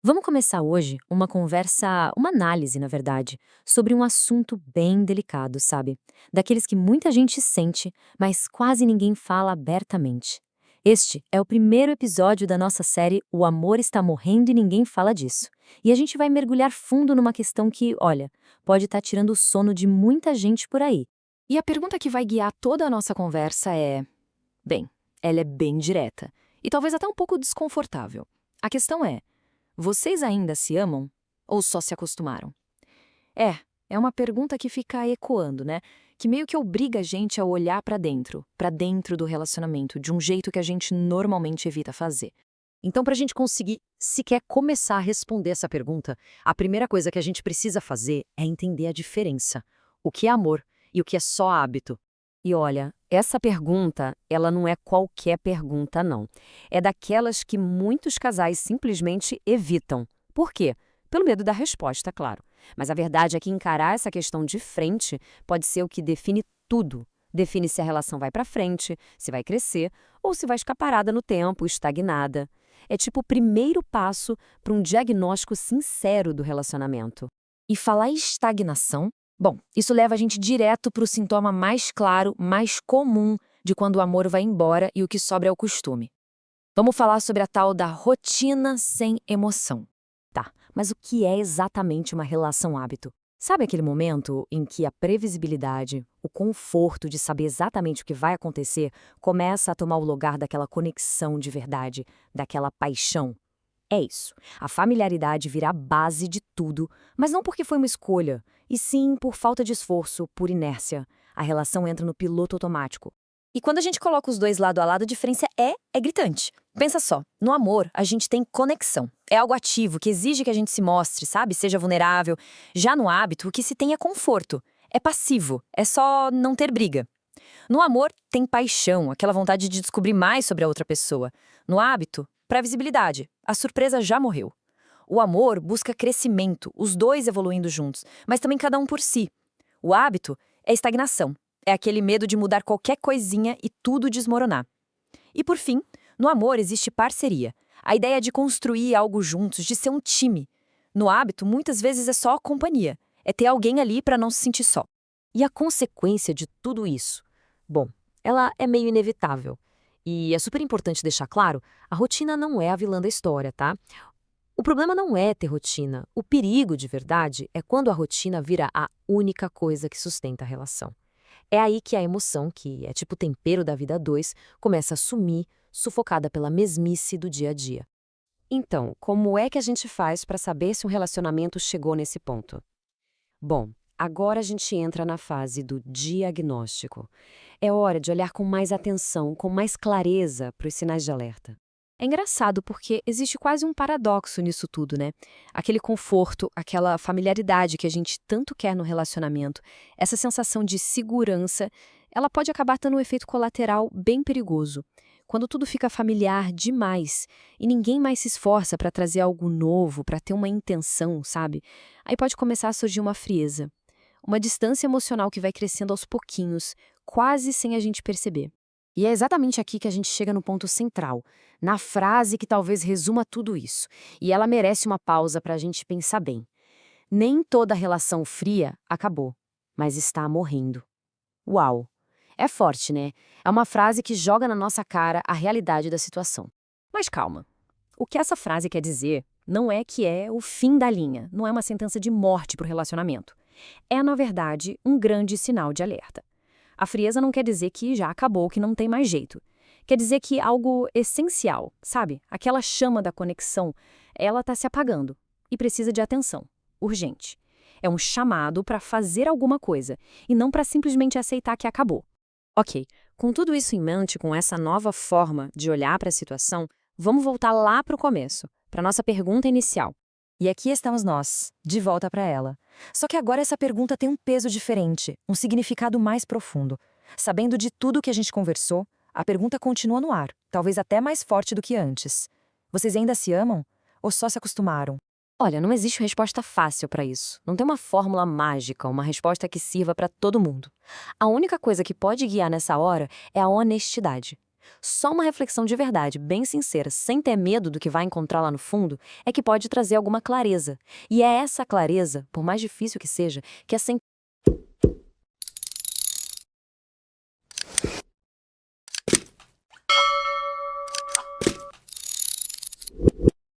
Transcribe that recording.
Vamos começar hoje uma análise, na verdade, sobre um assunto bem delicado, sabe? Daqueles que muita gente sente, mas quase ninguém fala abertamente. Este é o primeiro episódio da nossa série O Amor Está Morrendo e Ninguém Fala Disso. E a gente vai mergulhar fundo numa questão que, olha, pode estar tirando o sono de muita gente por aí. E a pergunta que vai guiar toda a nossa conversa é... Bem, ela é bem direta e talvez até um pouco desconfortável. A questão é: vocês ainda se amam ou só se acostumaram? É uma pergunta que fica ecoando, né? Que meio que obriga a gente a olhar para dentro do relacionamento, de um jeito que a gente normalmente evita fazer. Então, para a gente conseguir sequer começar a responder essa pergunta, a primeira coisa que a gente precisa fazer é entender a diferença. O que é amor e o que é só hábito. E olha, essa pergunta, ela não é qualquer pergunta, não. É daquelas que muitos casais simplesmente evitam. Por quê? Pelo medo da resposta, claro. Mas a verdade é que encarar essa questão de frente pode ser o que define tudo. Define se a relação vai para frente, se vai crescer ou se vai ficar parada no tempo, estagnada. É tipo o primeiro passo para um diagnóstico sincero do relacionamento. E falar em estagnação, bom, isso leva a gente direto para o sintoma mais claro, mais comum de quando o amor vai embora e o que sobra é o costume. Vamos falar sobre a tal da rotina sem emoção. Tá, mas o que é exatamente uma relação hábito? Sabe aquele momento em que a previsibilidade, o conforto de saber exatamente o que vai acontecer, começa a tomar o lugar daquela conexão de verdade, daquela paixão? É isso. A familiaridade vira a base de tudo, mas não porque foi uma escolha, e sim por falta de esforço, por inércia. A relação entra no piloto automático. E quando a gente coloca os dois lado a lado, a diferença é gritante. Pensa só, no amor, a gente tem conexão. É algo ativo, que exige que a gente se mostre, sabe? Seja vulnerável. Já no hábito, o que se tem é conforto. É passivo, é só não ter briga. No amor, tem paixão, aquela vontade de descobrir mais sobre a outra pessoa. No hábito, previsibilidade. A surpresa já morreu. O amor busca crescimento, os dois evoluindo juntos, mas também cada um por si. O hábito é estagnação. É aquele medo de mudar qualquer coisinha e tudo desmoronar. E por fim, no amor existe parceria. A ideia de construir algo juntos, de ser um time. No hábito, muitas vezes é só companhia. É ter alguém ali para não se sentir só. E a consequência de tudo isso? Bom, ela é meio inevitável. E é super importante deixar claro, a rotina não é a vilã da história, tá? O problema não é ter rotina. O perigo, de verdade, é quando a rotina vira a única coisa que sustenta a relação. É aí que a emoção, que é tipo o tempero da vida a dois, começa a sumir, sufocada pela mesmice do dia a dia. Então, como é que a gente faz para saber se um relacionamento chegou nesse ponto? Bom, agora a gente entra na fase do diagnóstico. É hora de olhar com mais atenção, com mais clareza para os sinais de alerta. É engraçado porque existe quase um paradoxo nisso tudo, né? Aquele conforto, aquela familiaridade que a gente tanto quer no relacionamento, essa sensação de segurança, ela pode acabar tendo um efeito colateral bem perigoso. Quando tudo fica familiar demais e ninguém mais se esforça para trazer algo novo, para ter uma intenção, sabe? Aí pode começar a surgir uma frieza, uma distância emocional que vai crescendo aos pouquinhos, quase sem a gente perceber. E é exatamente aqui que a gente chega no ponto central, na frase que talvez resuma tudo isso. E ela merece uma pausa para a gente pensar bem. Nem toda relação fria acabou, mas está morrendo. Uau! É forte, né? É uma frase que joga na nossa cara a realidade da situação. Mas calma. O que essa frase quer dizer não é que é o fim da linha, não é uma sentença de morte para o relacionamento. É, na verdade, um grande sinal de alerta. A frieza não quer dizer que já acabou, que não tem mais jeito. Quer dizer que algo essencial, sabe? Aquela chama da conexão, ela está se apagando e precisa de atenção, urgente. É um chamado para fazer alguma coisa e não para simplesmente aceitar que acabou. Ok, com tudo isso em mente, com essa nova forma de olhar para a situação, vamos voltar lá para o começo, para a nossa pergunta inicial. E aqui estamos nós, de volta para ela. Só que agora essa pergunta tem um peso diferente, um significado mais profundo. Sabendo de tudo que a gente conversou, a pergunta continua no ar, talvez até mais forte do que antes. Vocês ainda se amam? Ou só se acostumaram? Olha, não existe resposta fácil para isso. Não tem uma fórmula mágica, uma resposta que sirva para todo mundo. A única coisa que pode guiar nessa hora é a honestidade. Só uma reflexão de verdade, bem sincera, sem ter medo do que vai encontrar lá no fundo, é que pode trazer alguma clareza. E é essa clareza, por mais difícil que seja, que é